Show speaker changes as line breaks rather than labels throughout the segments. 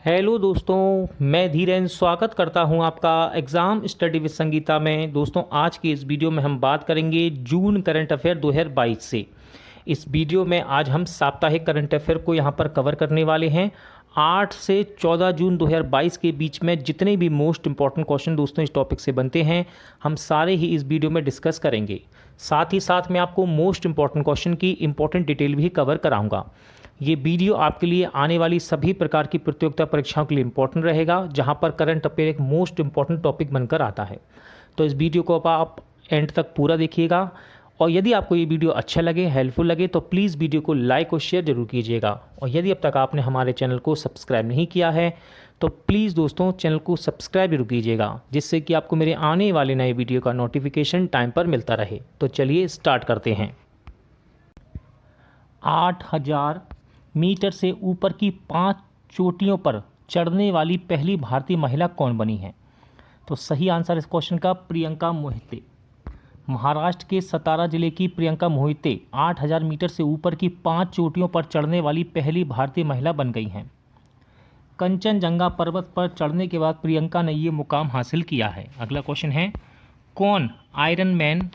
Hello दोस्तों, मैं धीरेन स्वागत करता हूं आपका एग्ज़ाम स्टडी विद संगीता में। दोस्तों, आज की इस वीडियो में हम बात करेंगे जून करंट अफेयर 2022 से। इस वीडियो में आज हम साप्ताहिक करंट अफेयर को यहां पर कवर करने वाले हैं। 8 से 14 जून 2022 के बीच में जितने भी मोस्ट इंपॉर्टेंट क्वेश्चन दोस्तों इस टॉपिक से बनते हैं, हम सारे ही इस वीडियो में डिस्कस करेंगे। साथ ही साथ मैं आपको मोस्ट इंपॉर्टेंट क्वेश्चन की इंपॉर्टेंट डिटेल भी कवर कराऊंगा। ये वीडियो आपके लिए आने वाली सभी प्रकार की प्रतियोगिता परीक्षाओं के लिए इंपॉर्टेंट रहेगा, जहां पर करंट अफेयर एक मोस्ट इंपॉर्टेंट टॉपिक बनकर आता है। तो इस वीडियो को आप एंड तक पूरा देखिएगा, और यदि आपको ये वीडियो अच्छा लगे, हेल्पफुल लगे, तो प्लीज़ वीडियो को लाइक और शेयर जरूर कीजिएगा। और यदि अब तक आपने हमारे चैनल को सब्सक्राइब नहीं किया है तो प्लीज़ दोस्तों चैनल को सब्सक्राइब जरूर कीजिएगा, जिससे कि आपको मेरे आने वाले नए वीडियो का नोटिफिकेशन टाइम पर मिलता रहे। तो चलिए स्टार्ट करते हैं। 8000 मीटर से ऊपर की 5 चोटियों पर चढ़ने वाली पहली भारतीय महिला कौन बनी है? तो सही आंसर इस क्वेश्चन का प्रियंका मोहिते। महाराष्ट्र के सतारा जिले की प्रियंका मोहिते 8000 मीटर से ऊपर की 5 चोटियों पर चढ़ने वाली पहली भारतीय महिला बन गई हैं। कंचनजंगा पर्वत पर चढ़ने के बाद प्रियंका ने ये मुकाम हासिल किया है। अगला क्वेश्चन है, कौन आयरन मैन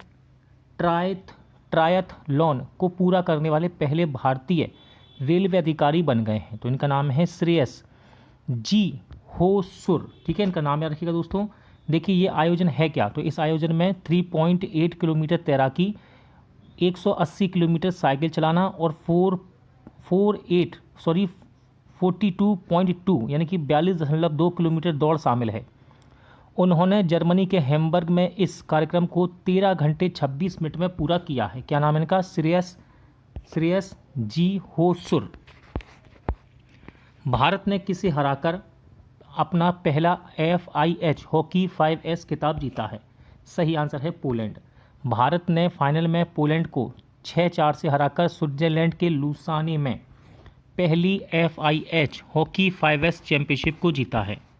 ट्रायथलॉन को पूरा करने वाले पहले भारतीय रेलवे अधिकारी बन गए हैं? तो इनका नाम है श्रेयस जी होसुर। ठीक है, इनका नाम याद रखिएगा दोस्तों। देखिए ये आयोजन है क्या, तो इस आयोजन में 3.8 किलोमीटर तैराकी, 180 किलोमीटर साइकिल चलाना और 42.2 यानी कि 42.2 किलोमीटर दौड़ शामिल है। उन्होंने जर्मनी के हैम्बर्ग में इस कार्यक्रम को 13 घंटे 26 मिनट में पूरा किया है। क्या नाम है इनका? श्रेयस जी होसुर। भारत ने किसे हराकर अपना पहला FIH हॉकी 5S खिताब जीता है? सही आंसर है पोलैंड। भारत ने फाइनल में पोलैंड को 6-4 से हराकर स्विट्जरलैंड के लुसाने में पहली FIH हॉकी 5S चैंपियनशिप को जीता है।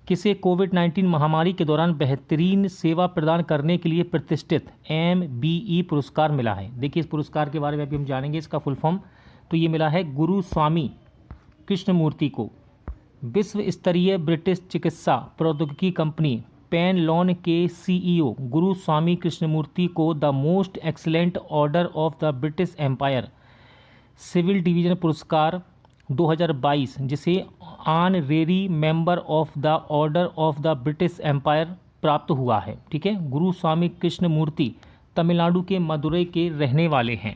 किसे कोविड-19 महामारी के दौरान बेहतरीन सेवा प्रदान करने के लिए प्रतिष्ठित MBE पुरस्कार मिला है? देखिए इस पुरस्कार के बारे में भी हम जानेंगे, इसका फुल फॉर्म। तो ये मिला है गुरु स्वामी कृष्णमूर्ति को। विश्व स्तरीय ब्रिटिश चिकित्सा प्रौद्योगिकी कंपनी पेनलॉन के CEO गुरु स्वामी कृष्णमूर्ति को the Most Excellent Order of the British Empire Civil Division पुरस्कार 2022, जिसे honorary member of the Order of the British Empire प्राप्त हुआ है। ठीक है, गुरु स्वामी कृष्णमूर्ति तमिलनाडु के मदुरई के रहने वाले हैं।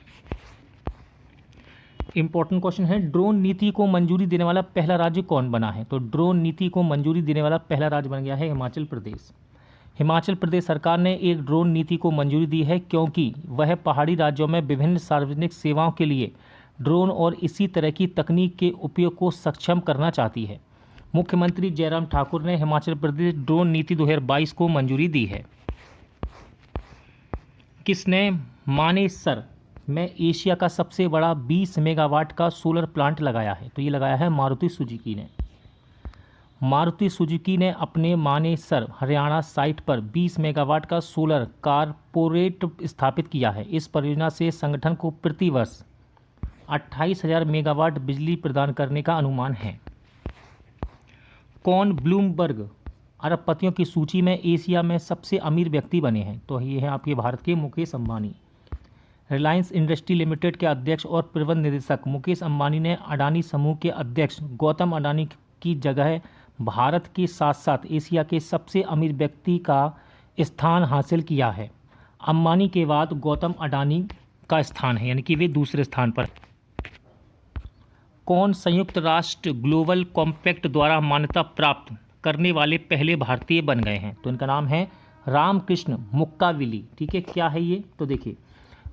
इंपॉर्टेंट क्वेश्चन है, ड्रोन नीति को मंजूरी देने वाला पहला राज्य कौन बना है? तो ड्रोन नीति को मंजूरी देने वाला पहला राज्य बन गया है हिमाचल प्रदेश। हिमाचल प्रदेश सरकार ने एक ड्रोन नीति को मंजूरी दी है, क्योंकि वह पहाड़ी राज्यों में विभिन्न सार्वजनिक सेवाओं के लिए ड्रोन और इसी तरह की तकनीक के उपयोग को सक्षम करना चाहती है। मुख्यमंत्री जयराम ठाकुर ने हिमाचल प्रदेश ड्रोन नीति 2022 को मंजूरी दी है। किसने मानेसर में एशिया का सबसे बड़ा 20 मेगावाट का सोलर प्लांट लगाया है? तो ये लगाया है मारुति सुजुकी ने। मारुति सुजुकी ने अपने मानेसर हरियाणा साइट पर 20 मेगावाट का सोलर कारपोरेट स्थापित किया है। इस परियोजना से संगठन को प्रति वर्ष 28,000 मेगावाट बिजली प्रदान करने का अनुमान है। कौन ब्लूमबर्ग अरबपतियों की सूची में एशिया में सबसे अमीर व्यक्ति बने हैं? तो ये हैं आपके भारत के मुकेश अंबानी। रिलायंस इंडस्ट्री लिमिटेड के अध्यक्ष और प्रबंध निदेशक मुकेश अंबानी ने अडानी समूह के अध्यक्ष गौतम अडानी की जगह भारत के साथ साथ एशिया के सबसे अमीर व्यक्ति का स्थान हासिल किया है। अंबानी के बाद गौतम अडानी का स्थान है, यानी कि वे दूसरे स्थान पर। कौन संयुक्त राष्ट्र ग्लोबल कॉम्पैक्ट द्वारा मान्यता प्राप्त करने वाले पहले भारतीय बन गए हैं? तो इनका नाम है रामकृष्ण मुक्काविली। ठीक है, क्या है ये? तो देखिए,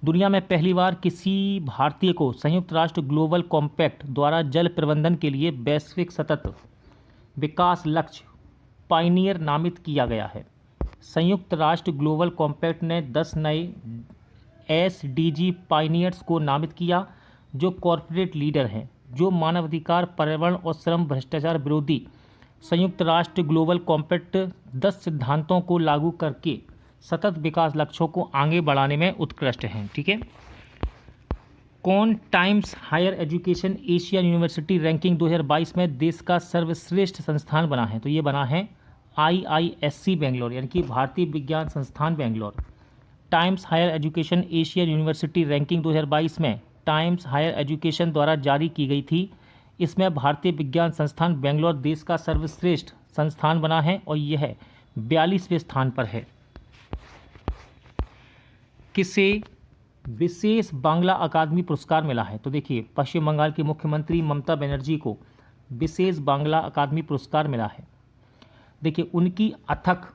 दुनिया में पहली बार किसी भारतीय को संयुक्त राष्ट्र ग्लोबल कॉम्पैक्ट द्वारा जल प्रबंधन के लिए वैश्विक सतत विकास लक्ष्य पायनियर नामित किया गया है। संयुक्त राष्ट्र ग्लोबल कॉम्पैक्ट ने 10 नए SDG पायनियर्स को नामित किया, जो कॉरपोरेट लीडर हैं, जो मानवाधिकार, पर्यावरण और श्रम भ्रष्टाचार विरोधी संयुक्त राष्ट्र ग्लोबल कॉम्पैक्ट 10 सिद्धांतों को लागू करके सतत विकास लक्ष्यों को आगे बढ़ाने में उत्कृष्ट हैं। ठीक है, कौन Times Higher Education Asia University ranking 2022 में देश का सर्वश्रेष्ठ संस्थान बना है? तो ये बना है IISc बेंगलोर, यानी कि भारतीय विज्ञान संस्थान Bangalore. Times Higher Education Asia University ranking 2022 में टाइम्स हायर एजुकेशन द्वारा जारी की गई थी। इसमें भारतीय विज्ञान संस्थान बेंगलोर देश का सर्वश्रेष्ठ संस्थान बना है और यह 42वें स्थान पर है। किसे विशेष बांग्ला अकादमी पुरस्कार मिला है? तो देखिए, पश्चिम बंगाल की मुख्यमंत्री ममता बनर्जी को विशेष बांग्ला अकादमी पुरस्कार मिला है। देखिए, उनकी अथक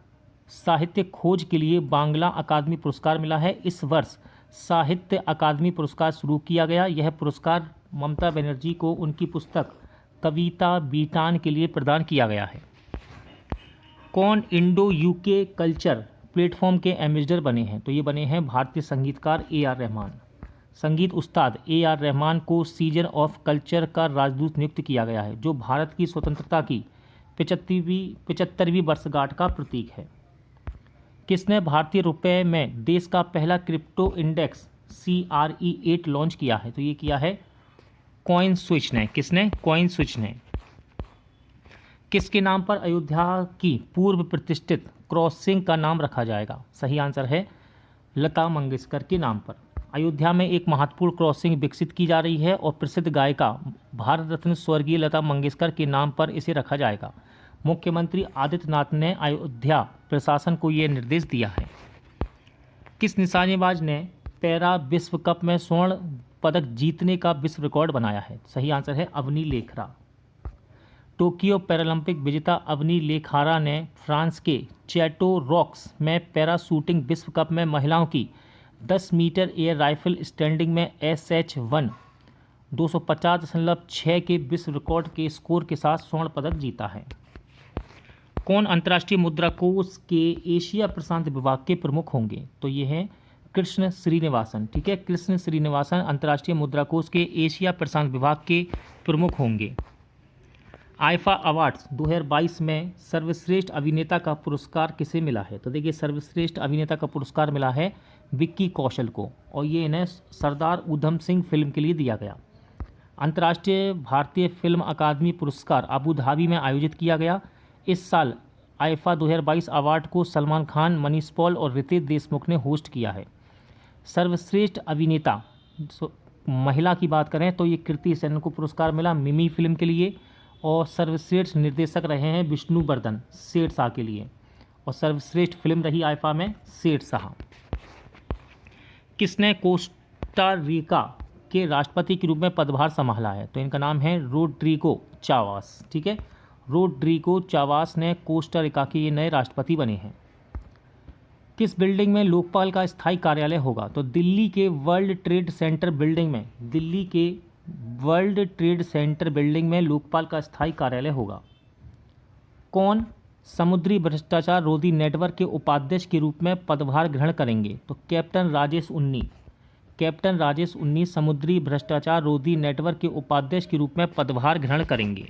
साहित्य खोज के लिए बांग्ला अकादमी पुरस्कार मिला है। इस वर्ष साहित्य अकादमी पुरस्कार शुरू किया गया। यह पुरस्कार ममता बनर्जी को उनकी पुस्तक कविता बीटान के लिए प्रदान किया गया है। कौन इंडो यूके कल्चर प्लेटफॉर्म के एम्बेसडर बने हैं? तो ये बने हैं भारतीय संगीतकार AR रहमान। संगीत उस्ताद AR रहमान को सीजन ऑफ कल्चर का राजदूत नियुक्त किया गया है, जो भारत की स्वतंत्रता की 75वीं वर्षगांठ का प्रतीक है। किसने भारतीय रुपये में देश का पहला क्रिप्टो इंडेक्स CRE8 लॉन्च किया है? तो ये किया है कॉइन स्विच ने। किसने? कॉइन स्विच ने। किसके नाम पर अयोध्या की पूर्व प्रतिष्ठित क्रॉसिंग का नाम रखा जाएगा? सही आंसर है लता मंगेशकर के नाम पर। अयोध्या में एक महत्वपूर्ण क्रॉसिंग विकसित की जा रही है और प्रसिद्ध गायिका भारत रत्न स्वर्गीय लता मंगेशकर के नाम पर इसे रखा जाएगा। मुख्यमंत्री आदित्यनाथ ने अयोध्या प्रशासन को यह निर्देश दिया है। किस निशानेबाज ने पैरा विश्व कप में स्वर्ण पदक जीतने का विश्व रिकॉर्ड बनाया है? सही आंसर है अवनी लेखरा। टोक्यो पैरालंपिक विजेता अवनी लेखारा ने फ्रांस के चैटो रॉक्स में पैरा शूटिंग विश्व कप में महिलाओं की 10 मीटर एयर राइफल स्टैंडिंग में SH1 250.6 के विश्व रिकॉर्ड के स्कोर के साथ स्वर्ण पदक जीता है। कौन अंतर्राष्ट्रीय मुद्रा कोष के एशिया प्रशांत विभाग के प्रमुख होंगे? तो ये हैं कृष्ण श्रीनिवासन। ठीक है, कृष्ण श्रीनिवासन अंतर्राष्ट्रीय मुद्रा कोष के एशिया प्रशांत विभाग के प्रमुख होंगे। आईफा अवार्ड्स 2022 में सर्वश्रेष्ठ अभिनेता का पुरस्कार किसे मिला है? तो देखिए, सर्वश्रेष्ठ अभिनेता का पुरस्कार मिला है विक्की कौशल को, और ये इन्हें सरदार उधम सिंह फिल्म के लिए दिया गया। अंतर्राष्ट्रीय भारतीय फिल्म अकादमी पुरस्कार अबू धाबी में आयोजित किया गया। इस साल आईफा 2022 अवार्ड को सलमान खान, मनीष पॉल और रितेश देशमुख ने होस्ट किया है। सर्वश्रेष्ठ अभिनेता महिला की बात करें तो ये कृति सेनन को पुरस्कार मिला मिमी फिल्म के लिए, और सर्वश्रेष्ठ निर्देशक रहे हैं विष्णुवर्धन शेरशाह के लिए, और सर्वश्रेष्ठ फिल्म रही आईफा में शेरशाह। किसने कोस्टा रिका के राष्ट्रपति के रूप में पदभार संभाला है? तो इनका नाम है रोड्रिगो चावास। ठीक है, रोड्रिगो चावास ने कोस्टा रिका के ये नए राष्ट्रपति बने हैं। किस बिल्डिंग में लोकपाल का स्थायी कार्यालय होगा? तो दिल्ली के वर्ल्ड ट्रेड सेंटर बिल्डिंग में, दिल्ली के वर्ल्ड ट्रेड सेंटर बिल्डिंग में लोकपाल का स्थायी कार्यालय होगा। कौन समुद्री भ्रष्टाचार रोधी नेटवर्क के उपाध्यक्ष के रूप में पदभार ग्रहण करेंगे? तो कैप्टन राजेश उन्नी। कैप्टन राजेश उन्नी समुद्री भ्रष्टाचार रोधी नेटवर्क के उपाध्यक्ष के रूप में पदभार ग्रहण करेंगे।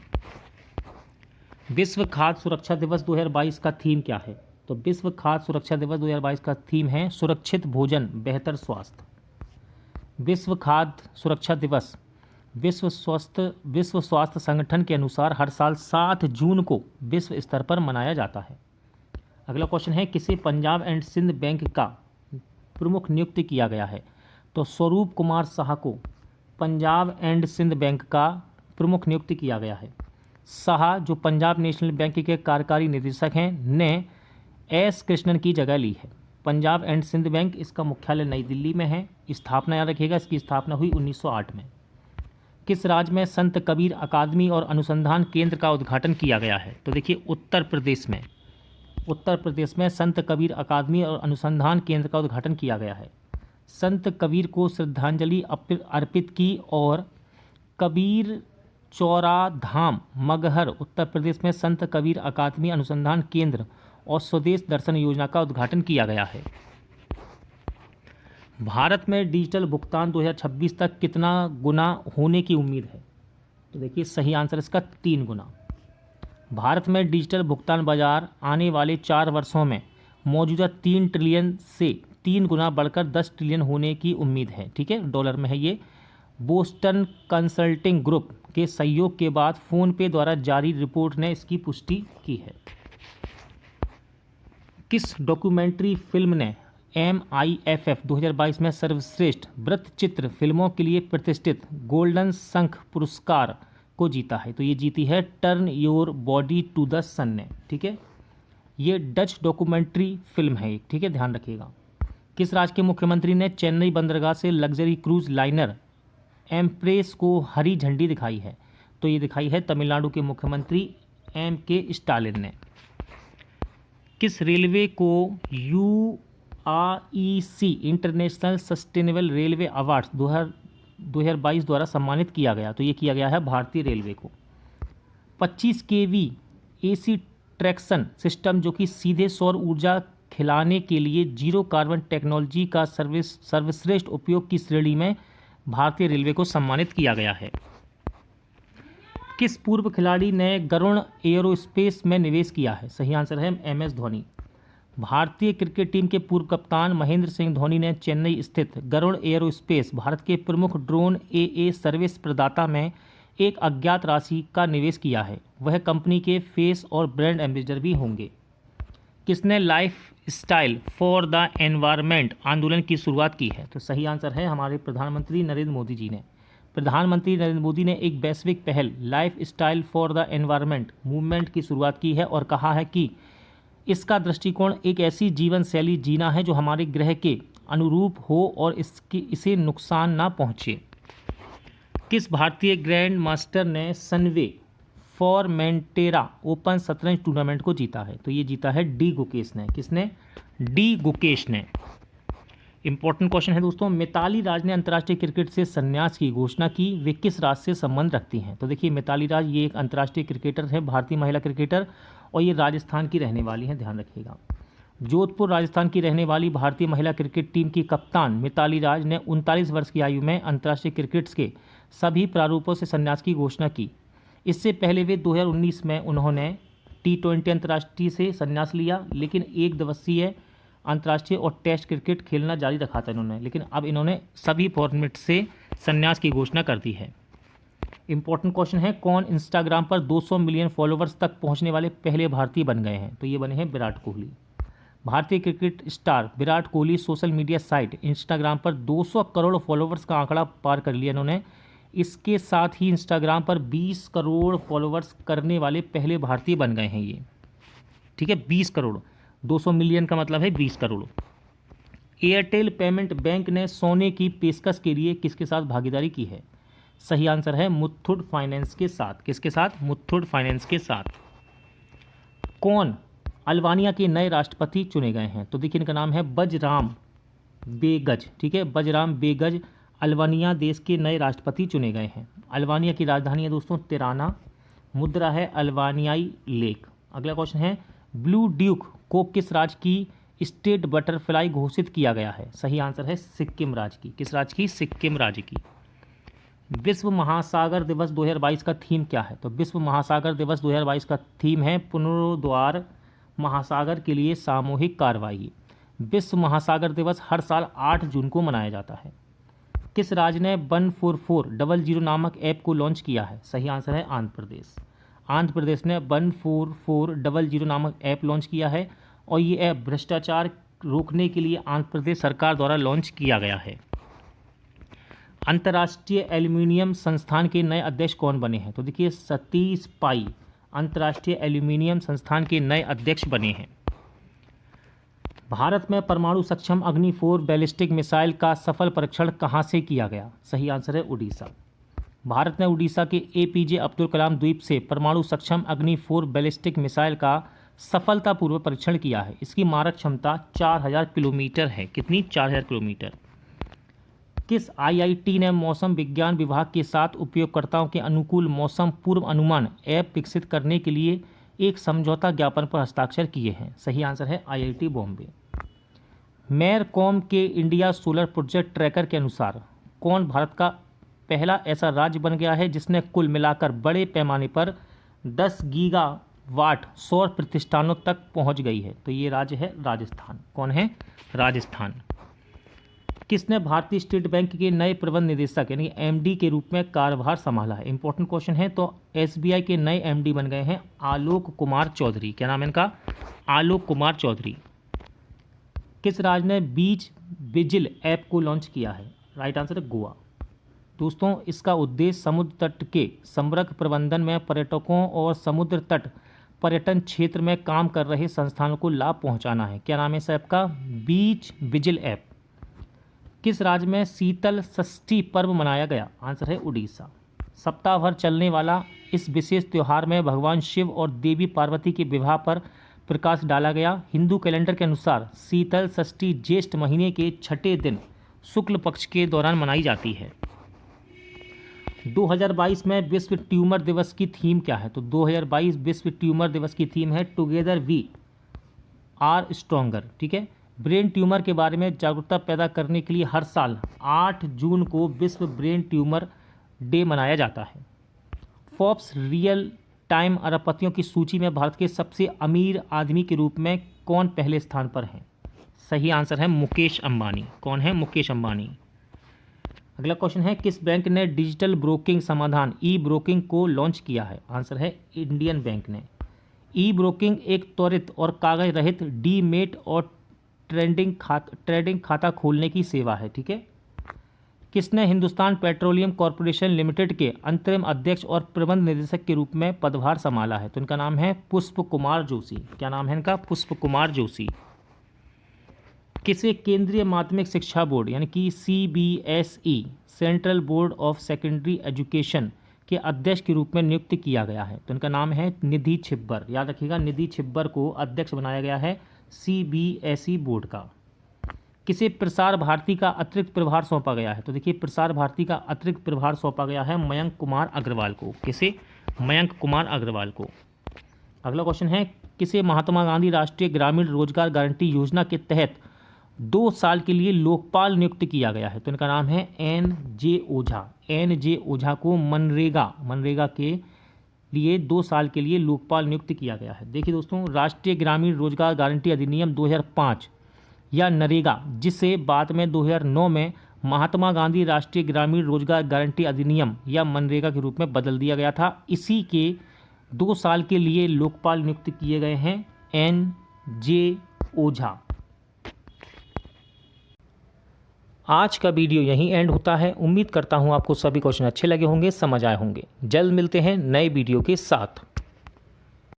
विश्व खाद्य सुरक्षा दिवस 2022 का थीम क्या है? तो विश्व खाद्य सुरक्षा दिवस 2022 का थीम है सुरक्षित भोजन बेहतर स्वास्थ्य। विश्व खाद्य सुरक्षा दिवस विश्व स्वास्थ्य संगठन के अनुसार हर साल 7 जून को विश्व स्तर पर मनाया जाता है। अगला क्वेश्चन है, किसे पंजाब एंड सिंध बैंक का प्रमुख नियुक्त किया गया है? तो स्वरूप कुमार शाह को पंजाब एंड सिंध बैंक का प्रमुख नियुक्त किया गया है। शाह, जो पंजाब नेशनल बैंक के कार्यकारी निदेशक हैं, ने S कृष्णन की जगह ली है। पंजाब एंड सिंध बैंक, इसका मुख्यालय नई दिल्ली में है। स्थापना याद रखिएगा, इसकी स्थापना हुई 1908 में। किस राज्य में संत कबीर अकादमी और अनुसंधान केंद्र का उद्घाटन किया गया है? तो देखिए, उत्तर प्रदेश में। उत्तर प्रदेश में संत कबीर अकादमी और अनुसंधान केंद्र का उद्घाटन किया गया है। संत कबीर को श्रद्धांजलि अर्पित की और कबीर चौरा धाम मगहर उत्तर प्रदेश में संत कबीर अकादमी अनुसंधान केंद्र और स्वदेश दर्शन योजना का उद्घाटन किया गया है। भारत में डिजिटल भुगतान 2026 तक कितना गुना होने की उम्मीद है? तो देखिए, सही आंसर इसका 3 गुना। भारत में डिजिटल भुगतान बाजार आने वाले 4 वर्षों में मौजूदा 3 ट्रिलियन से 3 गुना बढ़कर 10 ट्रिलियन होने की उम्मीद है। ठीक है, डॉलर में है ये। बोस्टन कंसल्टिंग ग्रुप के सहयोग के बाद फोनपे द्वारा जारी रिपोर्ट ने इसकी पुष्टि की है। किस डॉक्यूमेंट्री फिल्म ने MIFF 2022 में सर्वश्रेष्ठ वृत्तचित्र फिल्मों के लिए प्रतिष्ठित गोल्डन शंख पुरस्कार को जीता है? तो ये जीती है turn your body to the sun ने। ठीक है, ये डच डॉक्यूमेंट्री फिल्म है, ठीक है, ध्यान रखिएगा। किस राज्य के मुख्यमंत्री ने चेन्नई बंदरगाह से लग्जरी क्रूज लाइनर एम्प्रेस को हरी झंडी दिखाई है? तो ये दिखाई है तमिलनाडु के मुख्यमंत्री MK स्टालिन ने। किस रेलवे को UREC international sustainable railway award 2022 द्वारा सम्मानित किया गया? तो ये किया गया है भारतीय रेलवे को। 25 kV AC ट्रैक्शन सिस्टम जो कि सीधे सौर ऊर्जा खिलाने के लिए जीरो कार्बन टेक्नोलॉजी का सर्वश्रेष्ठ उपयोग की श्रेणी में भारतीय रेलवे को सम्मानित किया गया है। किस पूर्व खिलाड़ी ने गरुड़ एयरोस्पेस में निवेश किया है? सही आंसर है MS धोनी। भारतीय क्रिकेट टीम के पूर्व कप्तान महेंद्र सिंह धोनी ने चेन्नई स्थित गरुड़ एयरोस्पेस, भारत के प्रमुख ड्रोन AA सर्विस प्रदाता में एक अज्ञात राशि का निवेश किया है। वह कंपनी के फेस और ब्रांड एम्बेसडर भी होंगे। किसने life style for the environment आंदोलन की शुरुआत की है? तो सही आंसर है हमारे प्रधानमंत्री नरेंद्र मोदी जी ने। प्रधानमंत्री नरेंद्र मोदी ने एक वैश्विक पहल life style for the environment movement की शुरुआत की है और कहा है कि इसका दृष्टिकोण एक ऐसी जीवन शैली जीना है जो हमारे ग्रह के अनुरूप हो और इसे नुकसान ना पहुँचे। किस भारतीय ग्रैंड मास्टर ने सनवे फॉर्मेंटेरा ओपन शतरंज टूर्नामेंट को जीता है? तो ये जीता है डी गुकेश ने। किसने? डी गुकेश ने। इंपॉर्टेंट क्वेश्चन है दोस्तों, मिताली राज ने अंतर्राष्ट्रीय क्रिकेट से संन्यास की घोषणा की, वे किस राज्य से संबंध रखती हैं? तो देखिए मिताली राज ये एक अंतर्राष्ट्रीय क्रिकेटर है, भारतीय महिला क्रिकेटर, और ये राजस्थान की रहने वाली हैं, ध्यान रखिएगा। जोधपुर राजस्थान की रहने वाली भारतीय महिला क्रिकेट टीम की कप्तान मिताली राज ने 39 वर्ष की आयु में अंतर्राष्ट्रीय क्रिकेट के सभी प्रारूपों से संन्यास की घोषणा की। इससे पहले वे 2019 में उन्होंने T20 अंतर्राष्ट्रीय से संन्यास लिया, लेकिन एक दिवसीय अंतर्राष्ट्रीय और टेस्ट क्रिकेट खेलना जारी रखा था इन्होंने, लेकिन अब इन्होंने सभी फॉर्मेट से संन्यास की घोषणा कर दी है। इंपॉर्टेंट क्वेश्चन है, कौन इंस्टाग्राम पर 200 मिलियन फॉलोवर्स तक पहुंचने वाले पहले भारतीय बन गए हैं? तो ये बने हैं विराट कोहली। भारतीय cricket star Virat Kohli social media site Instagram पर 200 करोड़ फॉलोवर्स का आंकड़ा पार कर लिया इन्होंने। इसके साथ ही इंस्टाग्राम पर 20 करोड़ फॉलोवर्स करने वाले पहले भारतीय बन गए हैं ये, ठीक है, 20 करोड़। 200 मिलियन का मतलब है 20 करोड़। एयरटेल पेमेंट बैंक ने सोने की पेशकश के लिए किसके साथ भागीदारी की है? सही आंसर है मुथूट फाइनेंस के साथ। किसके साथ? मुथूट फाइनेंस के साथ। कौन अल्बानिया के नए राष्ट्रपति चुने गए हैं? तो देखिए इनका नाम है बजराम बेगज, ठीक है, बजराम बेगज अल्बानिया देश के नए राष्ट्रपति चुने गए हैं। अल्बानिया की राजधानी है दोस्तों तिराना, मुद्रा है अल्बानियाई लेक। अगला क्वेश्चन है, ब्लू ड्यूक को किस राज्य की स्टेट बटरफ्लाई घोषित किया गया है? सही आंसर है सिक्किम राज्य की। किस राज्य की? सिक्किम राज्य की। विश्व महासागर दिवस 2022 का थीम क्या है? तो विश्व महासागर दिवस 2022 का थीम है पुनरुद्वार महासागर के लिए सामूहिक कार्रवाई। विश्व महासागर दिवस हर साल 8 जून को मनाया जाता है। किस राज्य ने 14400 नामक ऐप को लॉन्च किया है? सही आंसर है आंध्र प्रदेश। आंध्र प्रदेश ने 14400 नामक ऐप लॉन्च किया है और ये ऐप भ्रष्टाचार रोकने के लिए आंध्र प्रदेश सरकार द्वारा लॉन्च किया गया है। अंतर्राष्ट्रीय एल्यूमिनियम संस्थान के नए अध्यक्ष कौन बने हैं? तो देखिए सतीश पाई अंतर्राष्ट्रीय एल्यूमिनियम संस्थान के नए अध्यक्ष बने हैं। भारत में परमाणु सक्षम अग्नि 4 बैलिस्टिक मिसाइल का सफल परीक्षण कहां से किया गया? सही आंसर है उड़ीसा। भारत ने उड़ीसा के APJ अब्दुल कलाम द्वीप से परमाणु सक्षम अग्नि 4 बैलिस्टिक मिसाइल का सफलतापूर्वक परीक्षण किया है। इसकी मारक क्षमता 4000 किलोमीटर है। कितनी? 4000 किलोमीटर। किस IIT ने मौसम विज्ञान विभाग के साथ उपयोगकर्ताओं के अनुकूल मौसम पूर्व अनुमान ऐप विकसित करने के लिए एक समझौता ज्ञापन पर हस्ताक्षर किए हैं? सही आंसर है IIT बॉम्बे। मैरकॉम के इंडिया सोलर प्रोजेक्ट ट्रैकर के अनुसार कौन भारत का पहला ऐसा राज्य बन गया है जिसने कुल मिलाकर बड़े पैमाने पर 10 गीगावाट सौर प्रतिष्ठानों तक पहुंच गई है? तो ये राज्य है राजस्थान। कौन है? राजस्थान। किसने भारतीय स्टेट बैंक के नए प्रबंध निदेशक यानी एमडी के रूप में कार्यभार संभाला है? इंपॉर्टेंट क्वेश्चन है। तो एसबीआई के नए एमडी बन गए हैं आलोक कुमार चौधरी। क्या नाम है इनका? आलोक कुमार चौधरी। किस राज्य ने बीच विजिल ऐप को लॉन्च किया है? राइट आंसर है गोवा। दोस्तों, इसका उद्देश्य समुद्र तट के समग्र प्रबंधन में पर्यटकों और समुद्र तट पर्यटन क्षेत्र में काम कर रहे संस्थानों को लाभ पहुंचाना है। क्या नाम है इस ऐप का? बीच विजिल ऐप। किस राज्य में शीतल षष्ठी पर्व मनाया गया? आंसर है उड़ीसा। सप्ताह भर चलने वाला इस विशेष त्यौहार में भगवान शिव और देवी पार्वती के विवाह पर प्रकाश डाला गया। हिंदू कैलेंडर के अनुसार शीतल षष्ठी ज्येष्ठ महीने के छठे दिन शुक्ल पक्ष के दौरान मनाई जाती है। 2022 में विश्व ट्यूमर दिवस की थीम क्या है? तो 2022 विश्व ट्यूमर दिवस की थीम है टुगेदर वी आर स्ट्रॉन्गर। ठीक है। ब्रेन ट्यूमर के बारे में जागरूकता पैदा करने के लिए हर साल 8 जून को विश्व ब्रेन ट्यूमर डे मनाया जाता है। फोर्ब्स रियल टाइम अरबपतियों की सूची में भारत के सबसे अमीर आदमी के रूप में कौन पहले स्थान पर है? सही आंसर है मुकेश अंबानी। कौन है? मुकेश अंबानी। अगला क्वेश्चन है, किस बैंक ने डिजिटल ब्रोकिंग समाधान ई ब्रोकिंग को लॉन्च किया है? आंसर है इंडियन बैंक ने। ई ब्रोकिंग एक त्वरित और कागज रहित डीमेट और ट्रेडिंग खाता खोलने की सेवा है। ठीक है। किसने हिंदुस्तान पेट्रोलियम कॉरपोरेशन लिमिटेड के अंतरिम अध्यक्ष और प्रबंध निदेशक के रूप में पदभार संभाला है? तो इनका नाम है पुष्प कुमार जोशी। क्या नाम है इनका? पुष्प कुमार जोशी। किसे केंद्रीय माध्यमिक शिक्षा बोर्ड यानी कि CBSE central board of secondary education के अध्यक्ष के रूप में नियुक्त किया गया है? तो इनका नाम है निधि छिब्बर। याद रखिएगा, निधि छिब्बर को अध्यक्ष बनाया गया है CBSE बोर्ड का। किसे प्रसार भारती का अतिरिक्त प्रभार सौंपा गया है? तो देखिए, प्रसार भारती का अतिरिक्त प्रभार सौंपा गया है मयंक कुमार अग्रवाल को। किसे? मयंक कुमार अग्रवाल को। अगला क्वेश्चन है, किसे महात्मा गांधी राष्ट्रीय ग्रामीण रोजगार गारंटी योजना के तहत 2 साल के लिए लोकपाल नियुक्त किया गया है? तो इनका नाम है NJ ओझा। NJ ओझा को मनरेगा के लिए 2 साल के लिए लोकपाल नियुक्त किया गया है। देखिए दोस्तों, राष्ट्रीय ग्रामीण रोजगार गारंटी अधिनियम 2005 या नरेगा, जिसे बाद में 2009 में महात्मा गांधी राष्ट्रीय ग्रामीण रोजगार गारंटी अधिनियम या मनरेगा के रूप में बदल दिया गया था, इसी के 2 साल के लिए लोकपाल नियुक्त किए गए हैं NJ ओझा। आज का वीडियो यहीं एंड होता है। उम्मीद करता हूँ आपको सभी क्वेश्चन अच्छे लगे होंगे, समझ आए होंगे। जल्द मिलते हैं नए वीडियो के साथ।